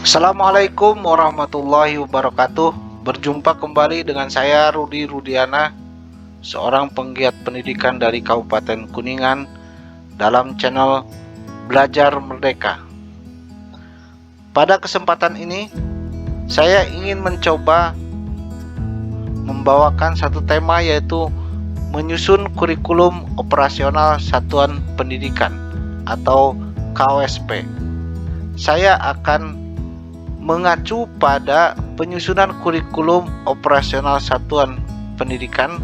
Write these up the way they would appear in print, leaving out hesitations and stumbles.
Assalamualaikum warahmatullahi wabarakatuh. Berjumpa kembali dengan saya Rudi Rudiana, seorang penggiat pendidikan dari Kabupaten Kuningan dalam channel Belajar Merdeka. Pada kesempatan ini, saya ingin mencoba membawakan satu tema, yaitu menyusun kurikulum operasional satuan pendidikan atau KOSP. Saya akan mengacu pada penyusunan kurikulum operasional satuan pendidikan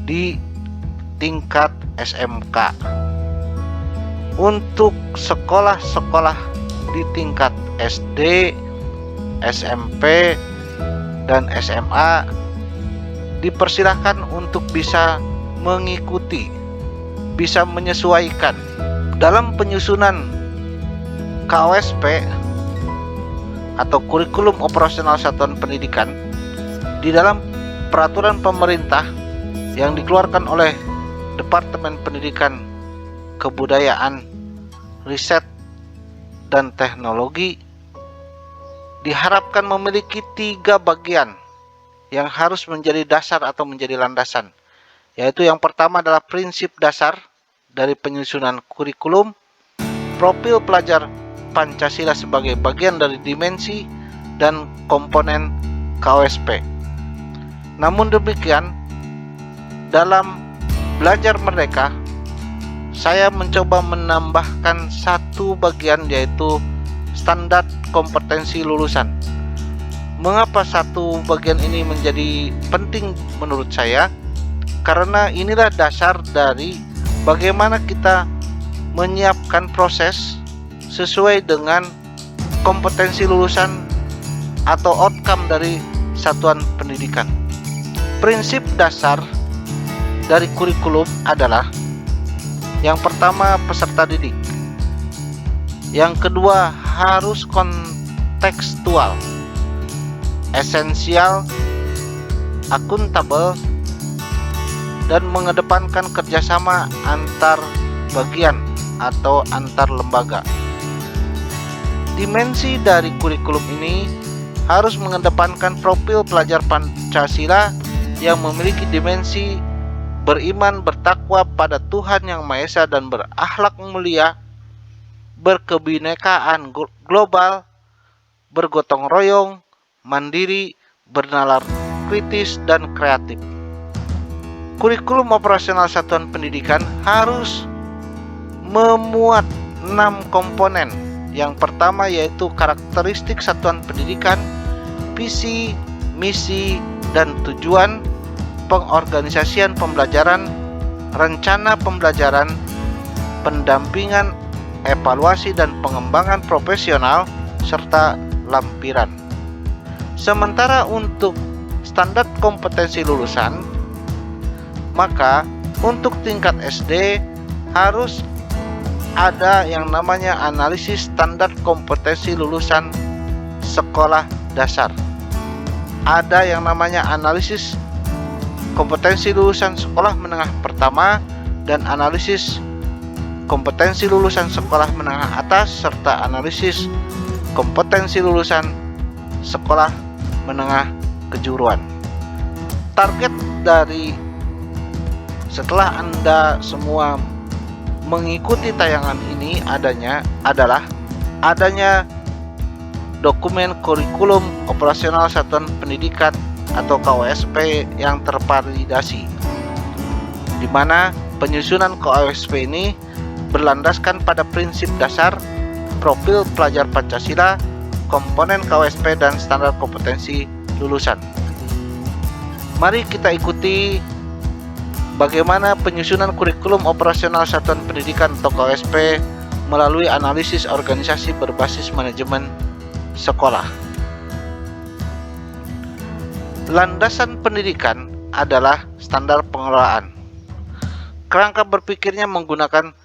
di tingkat SMK. Untuk sekolah-sekolah di tingkat SD, SMP, dan SMA dipersilahkan untuk bisa mengikuti, bisa menyesuaikan dalam penyusunan KOSP atau kurikulum operasional satuan pendidikan di dalam peraturan pemerintah yang dikeluarkan oleh Departemen Pendidikan, Kebudayaan, Riset, dan Teknologi, diharapkan memiliki 3 bagian yang harus menjadi dasar atau menjadi landasan, yaitu yang pertama adalah prinsip dasar dari penyusunan kurikulum, profil pelajar Pancasila sebagai bagian dari dimensi dan komponen KOSP. Namun demikian, dalam Belajar Merdeka, saya mencoba menambahkan satu bagian, yaitu standar kompetensi lulusan. Mengapa satu bagian ini menjadi penting menurut saya? Karena inilah dasar dari bagaimana kita menyiapkan proses sesuai dengan kompetensi lulusan atau outcome dari satuan pendidikan. Prinsip dasar dari kurikulum adalah yang pertama, peserta didik. Yang kedua, harus kontekstual, esensial, akuntabel, dan mengedepankan kerjasama antar bagian atau antar lembaga. Dimensi dari kurikulum ini harus mengedepankan profil pelajar Pancasila yang memiliki dimensi beriman, bertakwa pada Tuhan Yang Maha Esa, dan berakhlak mulia, berkebinekaan global, bergotong royong, mandiri, bernalar kritis, dan kreatif. Kurikulum operasional satuan pendidikan harus memuat 6 komponen. Yang pertama yaitu karakteristik satuan pendidikan, visi, misi, dan tujuan, pengorganisasian pembelajaran, rencana pembelajaran, pendampingan, evaluasi dan pengembangan profesional, serta lampiran. Sementara untuk standar kompetensi lulusan, maka untuk tingkat SD harus ada yang namanya analisis standar kompetensi lulusan sekolah dasar. Ada yang namanya analisis kompetensi lulusan sekolah menengah pertama dan analisis kompetensi lulusan sekolah menengah atas, serta analisis kompetensi lulusan sekolah menengah kejuruan. Target dari setelah Anda semua mengikuti tayangan ini adalah adanya dokumen kurikulum operasional satuan pendidikan atau KOSP yang tervalidasi, di mana penyusunan KOSP ini berlandaskan pada prinsip dasar, profil pelajar Pancasila, komponen KOSP, dan standar kompetensi lulusan. Mari kita ikuti bagaimana penyusunan kurikulum operasional satuan pendidikan atau KOSP melalui analisis organisasi berbasis manajemen sekolah. Landasan pendidikan adalah standar pengelolaan. Kerangka berpikirnya menggunakan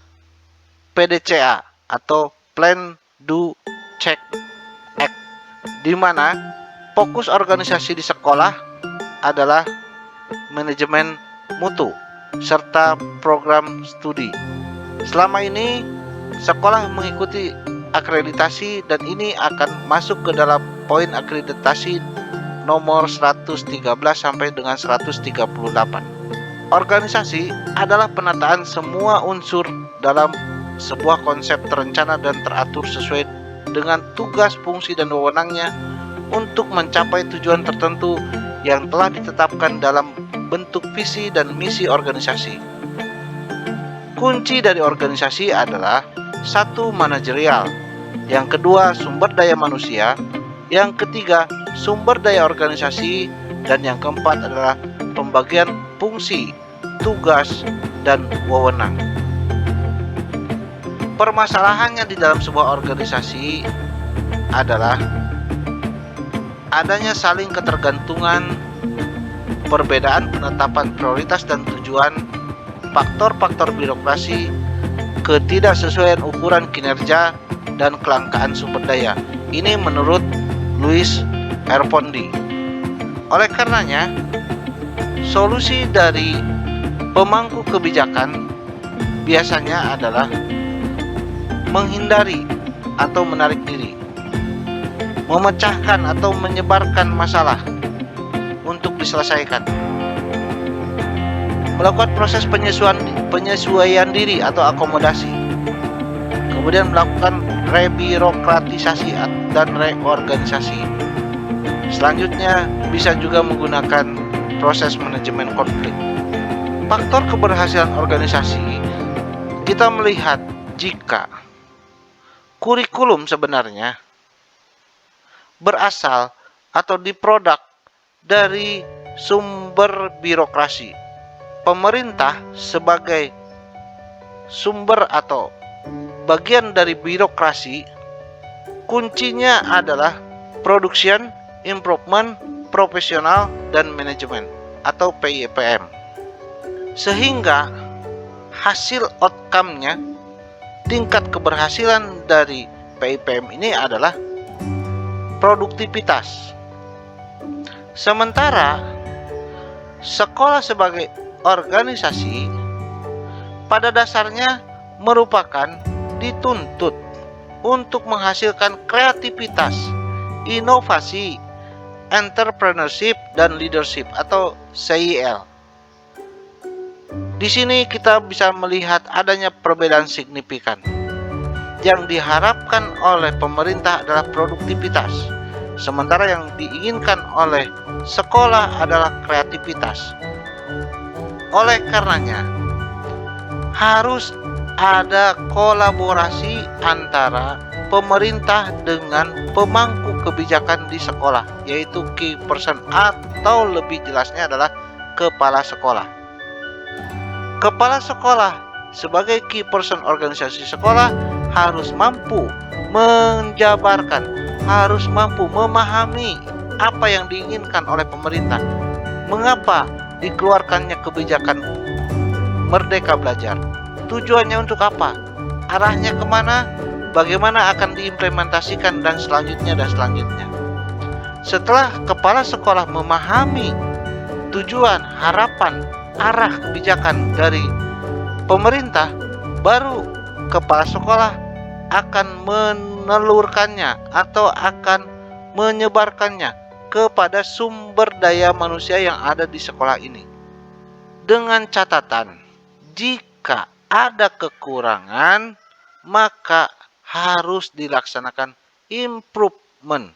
PDCA atau Plan, Do, Check, Act, di mana fokus organisasi di sekolah adalah manajemen mutu serta program studi. Selama ini sekolah mengikuti akreditasi, dan ini akan masuk ke dalam poin akreditasi nomor 113 sampai dengan 138. Organisasi adalah penataan semua unsur dalam sebuah konsep terencana dan teratur sesuai dengan tugas, fungsi, dan wewenangnya untuk mencapai tujuan tertentu yang telah ditetapkan dalam bentuk visi dan misi organisasi. Kunci dari organisasi adalah satu, manajerial, yang kedua, sumber daya manusia, yang ketiga, sumber daya organisasi, dan yang keempat adalah pembagian fungsi, tugas, dan wewenang. Permasalahannya di dalam sebuah organisasi adalah adanya saling ketergantungan, perbedaan penetapan prioritas dan tujuan, faktor-faktor birokrasi, ketidaksesuaian ukuran kinerja, dan kelangkaan sumber daya. Ini menurut Louis Erfondi. Oleh karenanya, solusi dari pemangku kebijakan biasanya adalah menghindari atau menarik diri, memecahkan atau menyebarkan masalah untuk diselesaikan, melakukan proses penyesuaian diri atau akomodasi, kemudian melakukan rebirokratisasi dan reorganisasi. Selanjutnya bisa juga menggunakan proses manajemen konflik. Faktor keberhasilan organisasi, kita melihat jika kurikulum sebenarnya berasal atau diproduk dari sumber birokrasi. Pemerintah sebagai sumber atau bagian dari birokrasi, kuncinya adalah production, improvement, profesional, dan manajemen atau PIPM. Sehingga hasil outcome-nya, tingkat keberhasilan dari PIPM ini adalah produktivitas. Sementara sekolah sebagai organisasi pada dasarnya merupakan dituntut untuk menghasilkan kreativitas, inovasi, entrepreneurship, dan leadership atau CIL. Di sini kita bisa melihat adanya perbedaan signifikan. Yang diharapkan oleh pemerintah adalah produktivitas, sementara yang diinginkan oleh sekolah adalah kreativitas. Oleh karenanya, harus ada kolaborasi antara pemerintah dengan pemangku kebijakan di sekolah, yaitu key person atau lebih jelasnya adalah kepala sekolah. Kepala sekolah sebagai key person organisasi sekolah harus mampu menjabarkan, harus mampu memahami apa yang diinginkan oleh pemerintah. Mengapa dikeluarkannya kebijakan Merdeka Belajar? Tujuannya untuk apa? Arahnya kemana? Bagaimana akan diimplementasikan dan selanjutnya. Setelah kepala sekolah memahami tujuan, harapan, arah kebijakan dari pemerintah, baru kepala sekolah akan menelurkannya atau akan menyebarkannya kepada sumber daya manusia yang ada di sekolah ini. Dengan catatan, jika ada kekurangan, maka harus dilaksanakan improvement.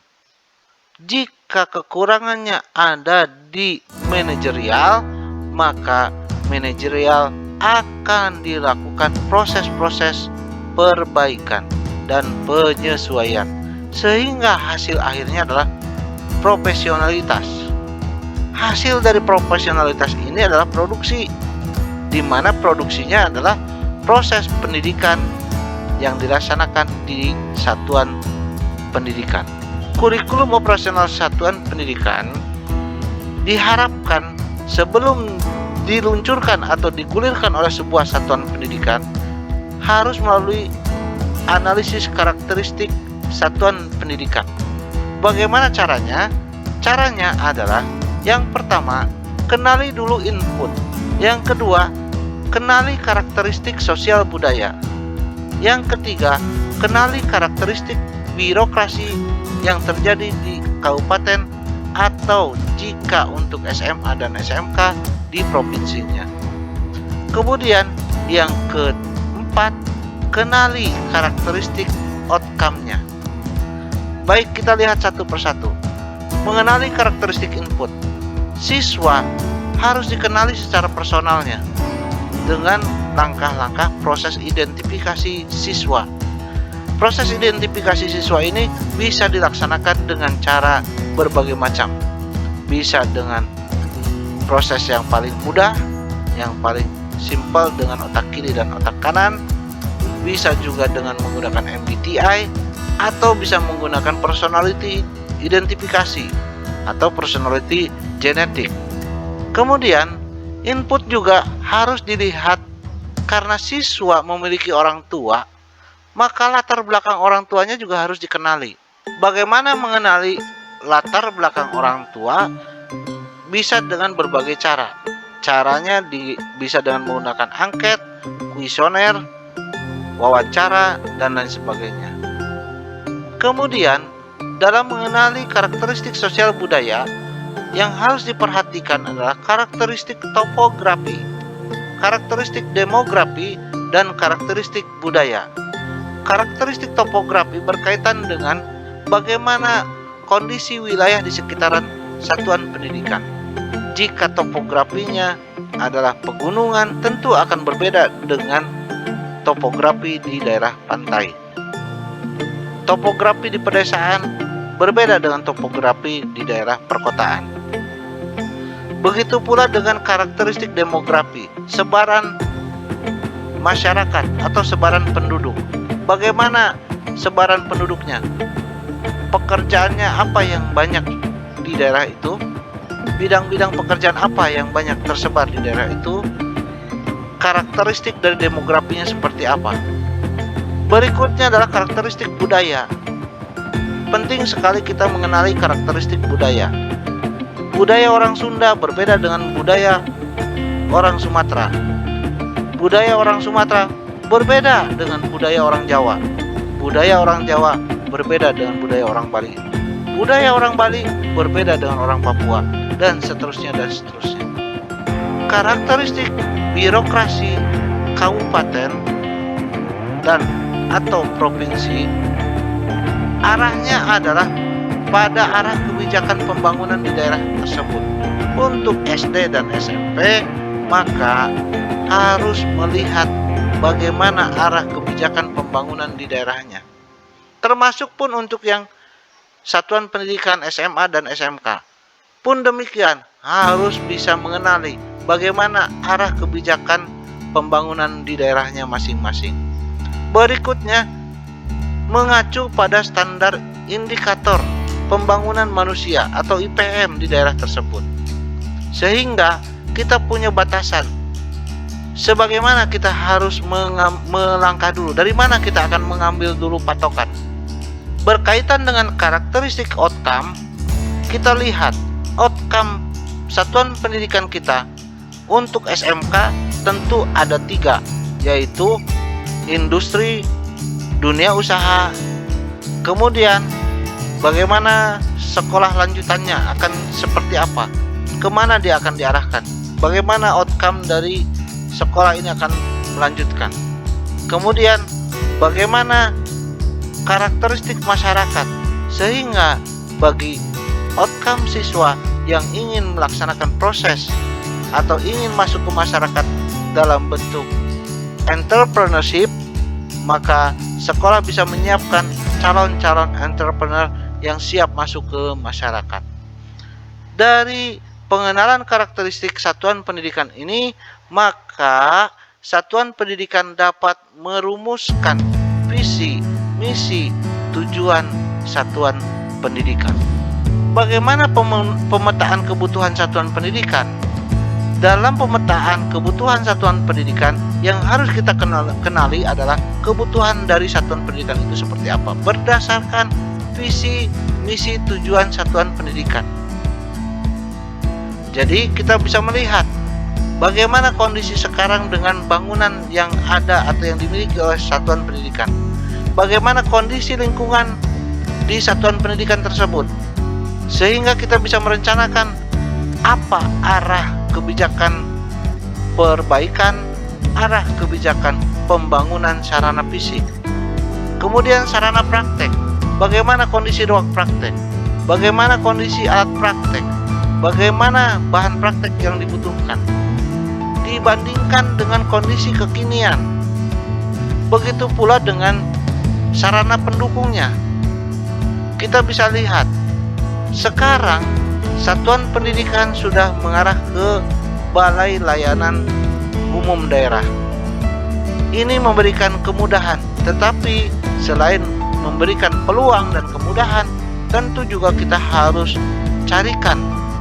Jika kekurangannya ada di manajerial, maka manajerial akan dilakukan proses-proses perbaikan dan penyesuaian, sehingga hasil akhirnya adalah profesionalitas. Hasil dari profesionalitas ini adalah produksi, di mana produksinya adalah proses pendidikan yang dilaksanakan di satuan pendidikan. Kurikulum operasional satuan pendidikan diharapkan sebelum diluncurkan atau digulirkan oleh sebuah satuan pendidikan harus melalui analisis karakteristik satuan pendidikan. Bagaimana caranya? Caranya adalah yang pertama, kenali dulu input. Yang kedua, kenali karakteristik sosial budaya. Yang ketiga, kenali karakteristik birokrasi yang terjadi di kabupaten atau jika untuk SMA dan SMK di provinsinya. Kemudian yang keempat, kenali karakteristik outcome-nya. Baik, kita lihat satu persatu. Mengenali karakteristik input. Siswa harus dikenali secara personalnya dengan langkah-langkah proses identifikasi siswa. Proses identifikasi siswa ini bisa dilaksanakan dengan cara berbagai macam. Bisa dengan proses yang paling mudah, yang paling simpel dengan otak kiri dan otak kanan. Bisa juga dengan menggunakan MBTI atau bisa menggunakan personality identifikasi atau personality genetik. Kemudian input juga harus dilihat karena siswa memiliki orang tua, maka latar belakang orang tuanya juga harus dikenali. Bagaimana mengenali latar belakang orang tua? Bisa dengan berbagai cara. Caranya bisa dengan menggunakan angket, kuesioner, wawancara, dan lain sebagainya. Kemudian, dalam mengenali karakteristik sosial budaya, yang harus diperhatikan adalah karakteristik topografi, karakteristik demografi, dan karakteristik budaya. Karakteristik topografi berkaitan dengan bagaimana kondisi wilayah di sekitaran satuan pendidikan. Jika topografinya adalah pegunungan, tentu akan berbeda dengan topografi di daerah pantai. Topografi di pedesaan berbeda dengan topografi di daerah perkotaan. Begitu pula dengan karakteristik demografi, sebaran masyarakat atau sebaran penduduk. Bagaimana sebaran penduduknya? Pekerjaannya apa yang banyak di daerah itu? Bidang-bidang pekerjaan apa yang banyak tersebar di daerah itu? Karakteristik dari demografinya seperti apa? Berikutnya adalah karakteristik budaya. Penting sekali kita mengenali karakteristik budaya. Budaya orang Sunda berbeda dengan budaya orang Sumatera. Budaya orang Sumatera berbeda dengan budaya orang Jawa. Budaya orang Jawa berbeda dengan budaya orang Bali. Budaya orang Bali berbeda dengan orang Papua, dan seterusnya dan seterusnya. Karakteristik birokrasi kabupaten dan atau provinsi arahnya adalah pada arah kebijakan pembangunan di daerah tersebut. Untuk SD dan SMP, maka harus melihat bagaimana arah kebijakan pembangunan di daerahnya. Termasuk pun untuk yang satuan pendidikan SMA dan SMK. Pun demikian, harus bisa mengenali bagaimana arah kebijakan pembangunan di daerahnya masing-masing. Berikutnya, mengacu pada standar indikator pembangunan manusia atau IPM di daerah tersebut. Sehingga kita punya batasan. Sebagaimana kita harus melangkah dulu, dari mana kita akan mengambil dulu patokan. Berkaitan dengan karakteristik outcome, kita lihat outcome satuan pendidikan kita untuk SMK tentu ada 3, yaitu industri, dunia usaha, kemudian bagaimana sekolah lanjutannya akan seperti apa, kemana dia akan diarahkan, bagaimana outcome dari sekolah ini akan melanjutkan, kemudian bagaimana karakteristik masyarakat, sehingga bagi outcome siswa yang ingin melaksanakan proses atau ingin masuk ke masyarakat dalam bentuk entrepreneurship, maka sekolah bisa menyiapkan calon-calon entrepreneur yang siap masuk ke masyarakat. Dari pengenalan karakteristik satuan pendidikan ini, maka satuan pendidikan dapat merumuskan visi, misi, tujuan satuan pendidikan. Bagaimana pemetaan kebutuhan satuan pendidikan? Dalam pemetaan kebutuhan satuan pendidikan, yang harus kita kenali adalah kebutuhan dari satuan pendidikan itu seperti apa, berdasarkan visi, misi, tujuan satuan pendidikan. Jadi kita bisa melihat bagaimana kondisi sekarang dengan bangunan yang ada atau yang dimiliki oleh satuan pendidikan. bagaimana kondisi lingkungan di satuan pendidikan tersebut, sehingga kita bisa merencanakan apa arah kebijakan perbaikan, arah kebijakan pembangunan sarana fisik. Kemudian sarana praktek, bagaimana kondisi ruang praktek, bagaimana kondisi alat praktek, bagaimana bahan praktek yang dibutuhkan, dibandingkan dengan kondisi kekinian. Begitu pula dengan sarana pendukungnya. Kita bisa lihat, sekarang satuan pendidikan sudah mengarah ke balai layanan umum daerah. Ini memberikan kemudahan, tetapi selain memberikan peluang dan kemudahan, tentu juga kita harus carikan,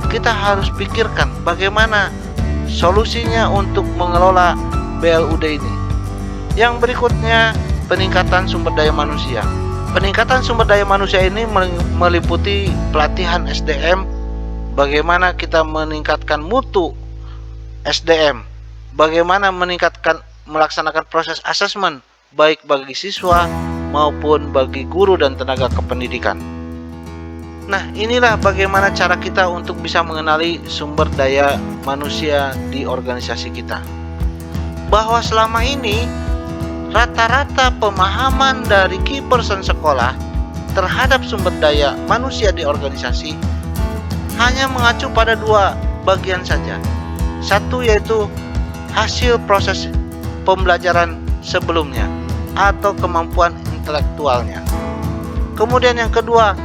kita harus pikirkan bagaimana solusinya untuk mengelola BLUD ini. Yang berikutnya, peningkatan sumber daya manusia. Peningkatan sumber daya manusia ini meliputi pelatihan SDM, bagaimana kita meningkatkan mutu SDM, bagaimana melaksanakan proses asesmen baik bagi siswa maupun bagi guru dan tenaga kependidikan. Nah, inilah bagaimana cara kita untuk bisa mengenali sumber daya manusia di organisasi kita. Bahwa selama ini rata-rata pemahaman dari key person sekolah terhadap sumber daya manusia di organisasi hanya mengacu pada dua bagian saja. Satu yaitu hasil proses pembelajaran sebelumnya atau kemampuan intelektualnya. Kemudian yang kedua,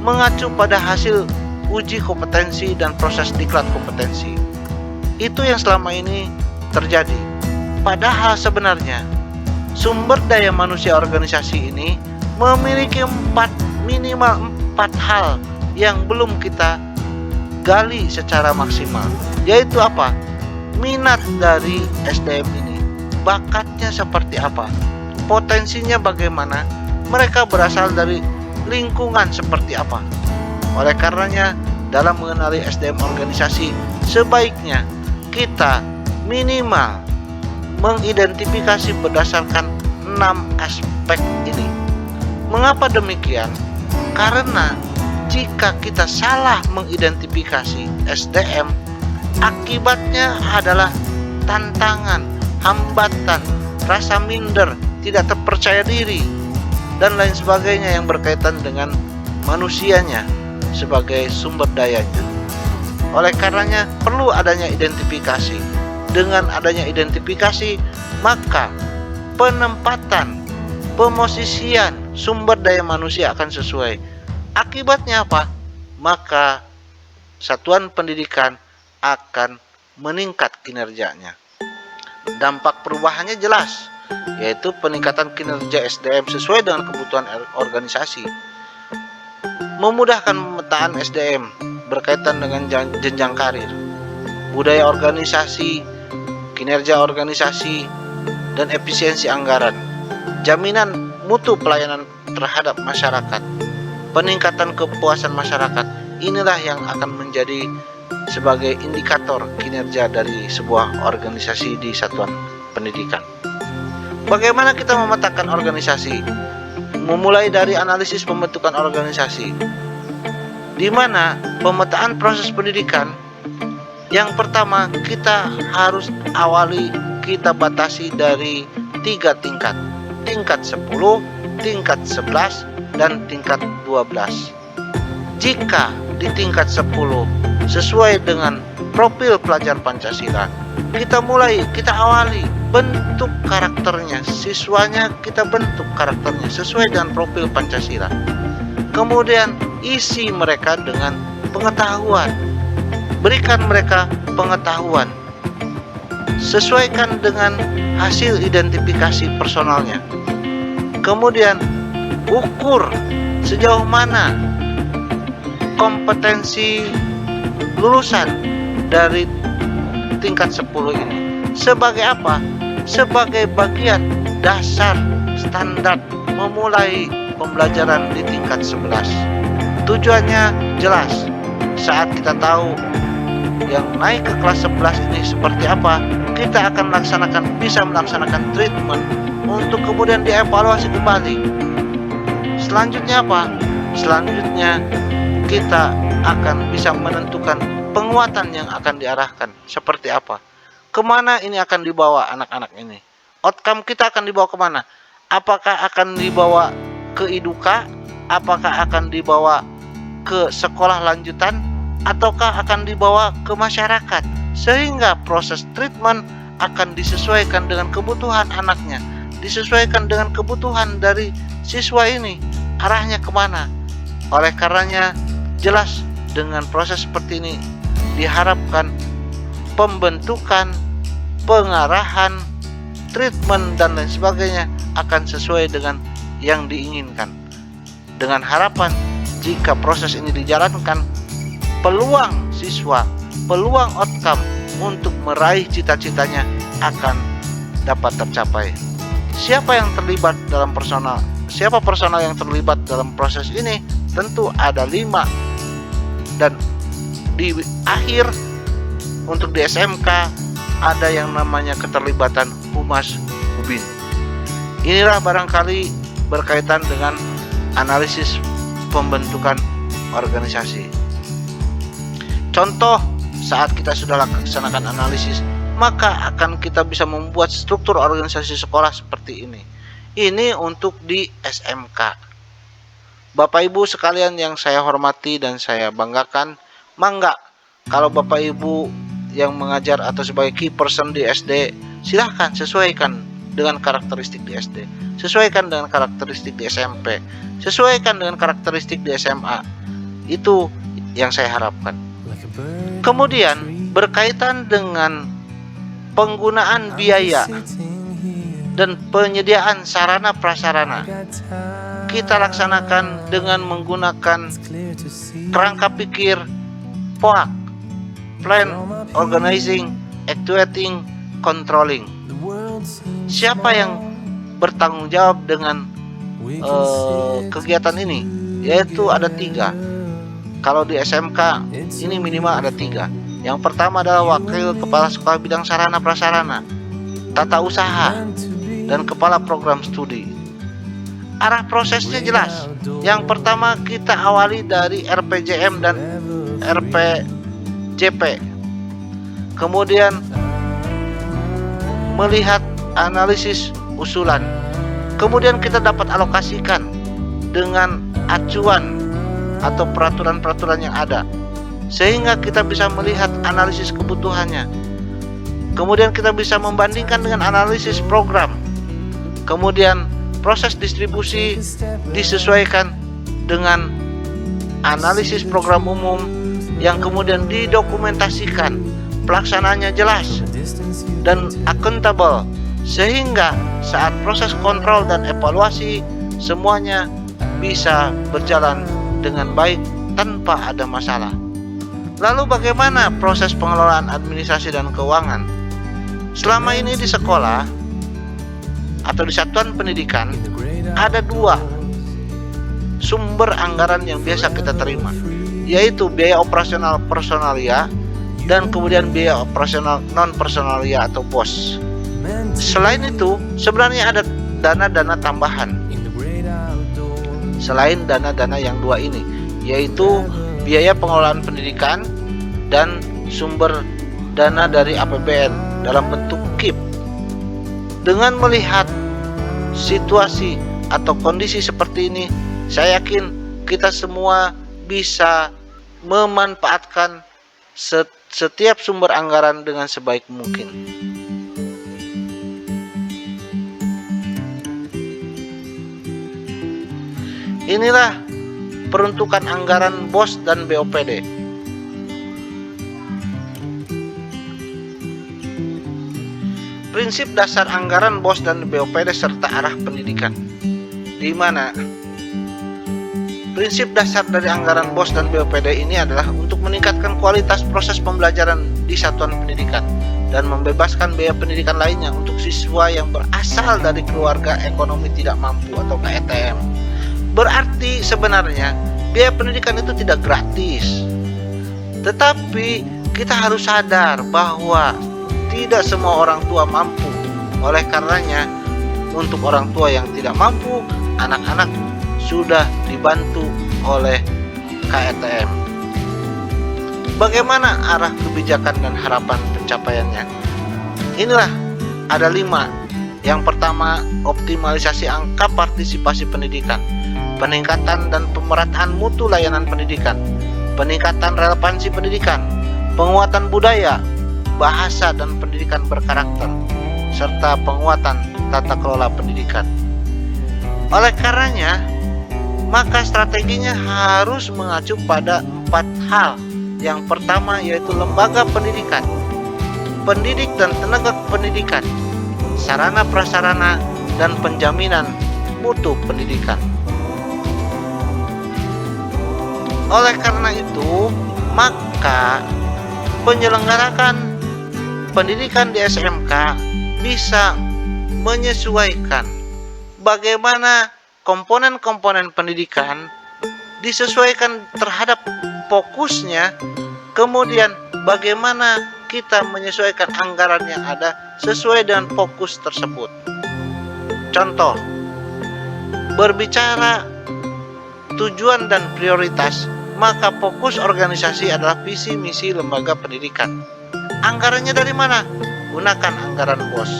mengacu pada hasil uji kompetensi dan proses diklat kompetensi. Itu yang selama ini terjadi. Padahal sebenarnya sumber daya manusia organisasi ini memiliki minimal 4 hal yang belum kita gali secara maksimal, yaitu apa? Minat dari SDM ini, bakatnya seperti apa, potensinya bagaimana, mereka berasal dari lingkungan seperti apa. Oleh karenanya, dalam mengenali SDM organisasi, sebaiknya kita minimal mengidentifikasi berdasarkan 6 aspek ini. Mengapa demikian? Karena jika kita salah mengidentifikasi SDM, akibatnya adalah tantangan, hambatan, rasa minder, tidak terpercaya diri, dan lain sebagainya yang berkaitan dengan manusianya sebagai sumber dayanya. Oleh karenanya perlu adanya identifikasi. Dengan adanya identifikasi, maka penempatan, pemosisian sumber daya manusia akan sesuai. Akibatnya apa? Maka satuan pendidikan akan meningkat kinerjanya. Dampak perubahannya jelas, yaitu peningkatan kinerja SDM sesuai dengan kebutuhan organisasi. Memudahkan pemetaan SDM berkaitan dengan jenjang karir, budaya organisasi, kinerja organisasi, dan efisiensi anggaran, jaminan mutu pelayanan terhadap masyarakat, peningkatan kepuasan masyarakat. Inilah yang akan menjadi sebagai indikator kinerja dari sebuah organisasi di satuan pendidikan. Bagaimana kita memetakan organisasi? Memulai dari analisis pembentukan organisasi, di mana pemetaan proses pendidikan yang pertama kita harus awali, kita batasi dari 3 tingkat. Tingkat 10, tingkat 11, dan tingkat 12. Jika di tingkat 10 sesuai dengan profil pelajar Pancasila, kita awali bentuk karakternya, siswanya kita bentuk karakternya sesuai dengan profil Pancasila. Kemudian isi mereka dengan pengetahuan, berikan mereka pengetahuan, sesuaikan dengan hasil identifikasi personalnya. Kemudian ukur sejauh mana kompetensi lulusan dari tingkat 10 ini. Sebagai apa? Sebagai bagian dasar standar memulai pembelajaran di tingkat 11. Tujuannya jelas. Saat kita tahu yang naik ke kelas 11 ini seperti apa, kita akan bisa melaksanakan treatment untuk kemudian dievaluasi kembali. Selanjutnya apa? Selanjutnya kita akan bisa menentukan penguatan yang akan diarahkan seperti apa. Kemana ini akan dibawa anak-anak ini? Outcome kita akan dibawa kemana? Apakah akan dibawa ke iduka? Apakah akan dibawa ke sekolah lanjutan? Ataukah akan dibawa ke masyarakat? Sehingga proses treatment akan disesuaikan dengan kebutuhan anaknya, disesuaikan dengan kebutuhan dari siswa ini, arahnya kemana. Oleh karenanya jelas dengan proses seperti ini diharapkan pembentukan, pengarahan, treatment dan lain sebagainya akan sesuai dengan yang diinginkan. Dengan harapan jika proses ini dijalankan, peluang siswa, peluang outcome untuk meraih cita-citanya akan dapat tercapai. Siapa yang terlibat dalam personal? Siapa personal yang terlibat dalam proses ini? Tentu ada 5. Dan di akhir untuk di SMK ada yang namanya keterlibatan Humas Hubin. Inilah barangkali berkaitan dengan analisis pembentukan organisasi. Contoh, saat kita sudah laksanakan analisis, maka akan kita bisa membuat struktur organisasi sekolah seperti ini. Ini untuk di SMK. Bapak Ibu sekalian yang saya hormati dan saya banggakan, mangga kalau Bapak Ibu yang mengajar atau sebagai key person di SD, silahkan sesuaikan dengan karakteristik di SD, sesuaikan dengan karakteristik di SMP, sesuaikan dengan karakteristik di SMA. Itu yang saya harapkan. Kemudian berkaitan dengan penggunaan biaya dan penyediaan sarana prasarana, kita laksanakan dengan menggunakan kerangka pikir POAK, Plan, Organizing, Actuating, Controlling. Siapa yang bertanggung jawab dengan kegiatan ini? Yaitu ada 3. Kalau di SMK ini minimal ada 3. Yang pertama adalah Wakil Kepala Sekolah Bidang Sarana Prasarana, Tata Usaha, dan Kepala Program Studi. Arah prosesnya jelas. Yang pertama kita awali dari RPJM dan RPJP. Kemudian melihat analisis usulan. Kemudian kita dapat alokasikan dengan acuan atau peraturan-peraturan yang ada, sehingga kita bisa melihat analisis kebutuhannya. Kemudian kita bisa membandingkan dengan analisis program. Kemudian proses distribusi disesuaikan dengan analisis program umum yang kemudian didokumentasikan, pelaksanaannya jelas dan accountable, sehingga saat proses kontrol dan evaluasi semuanya bisa berjalan dengan baik tanpa ada masalah. Lalu bagaimana proses pengelolaan administrasi dan keuangan? Selama ini di sekolah atau di satuan pendidikan ada 2 sumber anggaran yang biasa kita terima, yaitu biaya operasional personalia dan kemudian biaya operasional non personalia atau BOS. Selain itu sebenarnya ada dana-dana tambahan selain dana-dana yang 2 ini, yaitu biaya pengelolaan pendidikan dan sumber dana dari APBN dalam bentuk KIP. Dengan melihat situasi atau kondisi seperti ini, saya yakin kita semua bisa memanfaatkan setiap sumber anggaran dengan sebaik mungkin. Inilah peruntukan anggaran BOS dan BOPD. Prinsip dasar anggaran BOS dan BOPD serta arah pendidikan. Di mana prinsip dasar dari anggaran BOS dan BOPD ini adalah untuk meningkatkan kualitas proses pembelajaran di satuan pendidikan dan membebaskan biaya pendidikan lainnya untuk siswa yang berasal dari keluarga ekonomi tidak mampu atau KETM. Berarti sebenarnya biaya pendidikan itu tidak gratis. Tetapi kita harus sadar bahwa tidak semua orang tua mampu. Oleh karenanya, untuk orang tua yang tidak mampu, anak-anak sudah dibantu oleh KTM. Bagaimana arah kebijakan dan harapan pencapaiannya? Inilah ada 5. Yang pertama, optimalisasi angka partisipasi pendidikan, peningkatan dan pemerataan mutu layanan pendidikan, peningkatan relevansi pendidikan, penguatan budaya, bahasa dan pendidikan berkarakter, serta penguatan tata kelola pendidikan. Oleh karenanya, maka strateginya harus mengacu pada 4 hal. Yang pertama yaitu lembaga pendidikan, pendidik dan tenaga pendidikan, sarana prasarana dan penjaminan mutu pendidikan. Oleh karena itu, maka penyelenggarakan pendidikan di SMK bisa menyesuaikan bagaimana komponen-komponen pendidikan disesuaikan terhadap fokusnya, kemudian bagaimana kita menyesuaikan anggaran yang ada sesuai dengan fokus tersebut. Contoh, berbicara tujuan dan prioritas, maka fokus organisasi adalah visi misi lembaga pendidikan. Anggarannya dari mana? Gunakan anggaran BOS.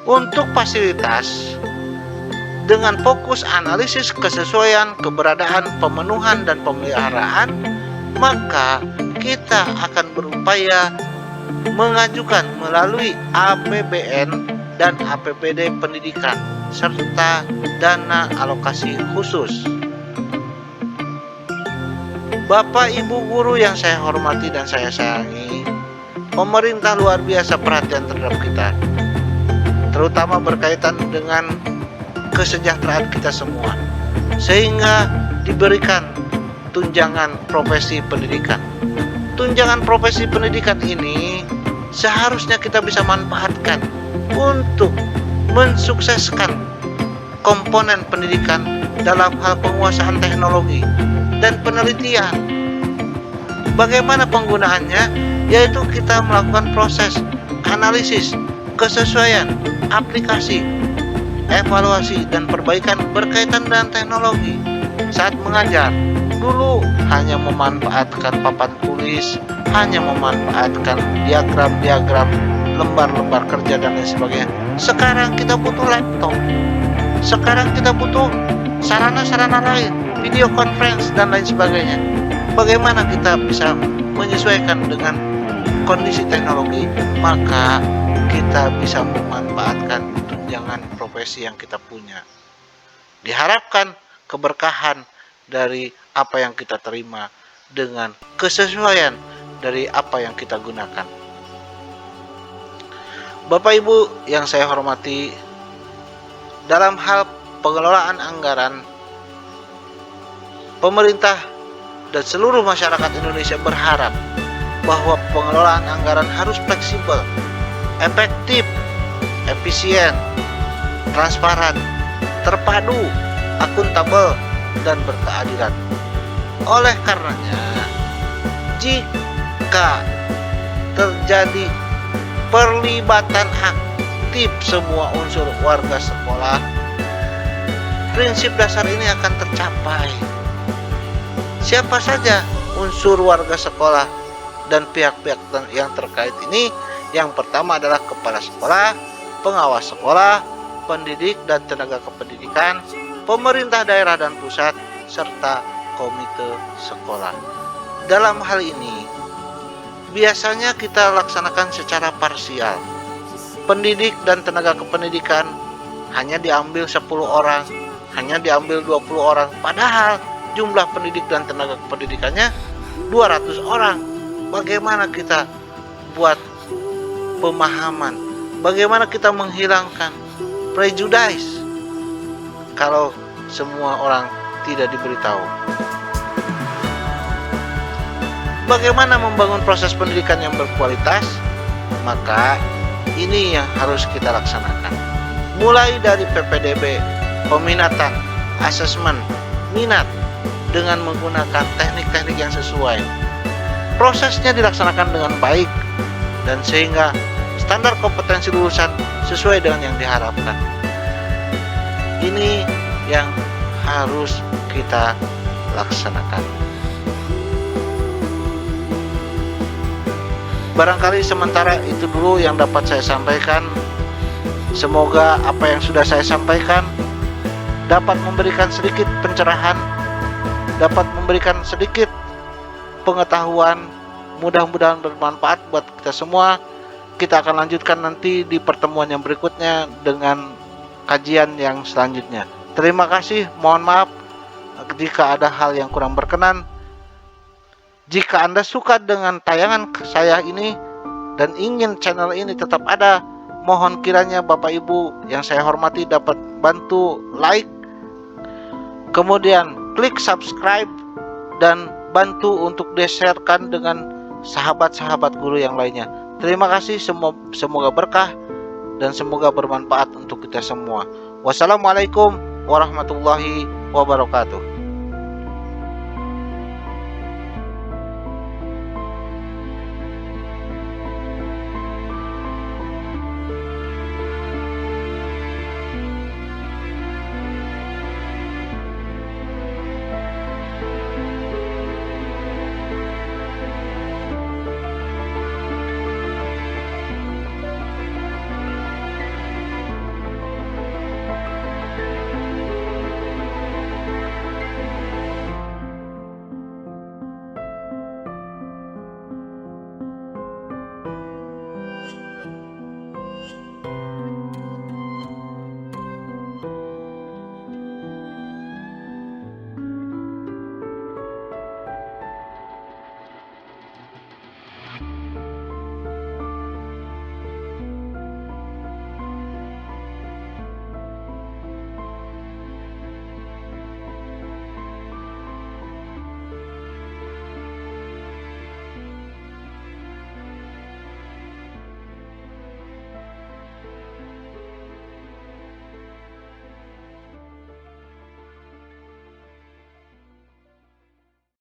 Untuk fasilitas, dengan fokus analisis kesesuaian, keberadaan, pemenuhan, dan pemeliharaan, maka kita akan berupaya mengajukan melalui APBN dan APBD pendidikan serta dana alokasi khusus. Bapak Ibu guru yang saya hormati dan saya sayangi, pemerintah luar biasa perhatian terhadap kita, terutama berkaitan dengan kesejahteraan kita semua, sehingga diberikan tunjangan profesi pendidikan. Tunjangan profesi pendidikan ini seharusnya kita bisa manfaatkan untuk mensukseskan komponen pendidikan dalam hal penguasaan teknologi dan penelitian. Bagaimana penggunaannya? Yaitu kita melakukan proses analisis, kesesuaian, aplikasi, evaluasi, dan perbaikan berkaitan dengan teknologi. Saat mengajar, dulu hanya memanfaatkan papan tulis, hanya memanfaatkan diagram-diagram, lembar-lembar kerja dan lain sebagainya. Sekarang kita butuh laptop. Sekarang kita butuh sarana-sarana lain, video conference dan lain sebagainya. Bagaimana kita bisa menyesuaikan dengan kondisi teknologi? Maka kita bisa memanfaatkan tunjangan profesi yang kita punya. Diharapkan keberkahan dari apa yang kita terima dengan kesesuaian dari apa yang kita gunakan. Bapak Ibu yang saya hormati, dalam hal pengelolaan anggaran, pemerintah dan seluruh masyarakat Indonesia berharap bahwa pengelolaan anggaran harus fleksibel, efektif, efisien, transparan, terpadu, akuntabel, dan berkeadilan. Oleh karenanya, jika terjadi perlibatan aktif semua unsur warga sekolah, prinsip dasar ini akan tercapai. Siapa saja unsur warga sekolah dan pihak-pihak yang terkait ini? Yang pertama adalah kepala sekolah, pengawas sekolah, pendidik dan tenaga kependidikan, pemerintah daerah dan pusat, serta komite sekolah. Dalam hal ini, biasanya kita laksanakan secara parsial. Pendidik dan tenaga kependidikan hanya diambil 10 orang, hanya diambil 20 orang, padahal jumlah pendidik dan tenaga kependidikannya 200 orang. Bagaimana kita buat pemahaman? Bagaimana kita menghilangkan prejudice kalau semua orang tidak diberitahu? Bagaimana membangun proses pendidikan yang berkualitas? Maka ini yang harus kita laksanakan. Mulai dari PPDB, peminatan, asesmen, minat dengan menggunakan teknik-teknik yang sesuai. Prosesnya dilaksanakan dengan baik, dan sehingga standar kompetensi lulusan sesuai dengan yang diharapkan. Ini yang harus kita laksanakan. Barangkali sementara itu dulu yang dapat saya sampaikan. Semoga apa yang sudah saya sampaikan dapat memberikan sedikit pencerahan, dapat memberikan sedikit pengetahuan, mudah-mudahan bermanfaat buat kita semua. Kita akan lanjutkan nanti di pertemuan yang berikutnya dengan kajian yang selanjutnya. Terima kasih, mohon maaf jika ada hal yang kurang berkenan. Jika Anda suka dengan tayangan saya ini dan ingin channel ini tetap ada, mohon kiranya Bapak Ibu yang saya hormati dapat bantu like, kemudian klik subscribe, dan bantu untuk di-sharekan dengan sahabat-sahabat guru yang lainnya. Terima kasih, semoga berkah dan semoga bermanfaat untuk kita semua. Wassalamualaikum warahmatullahi wabarakatuh.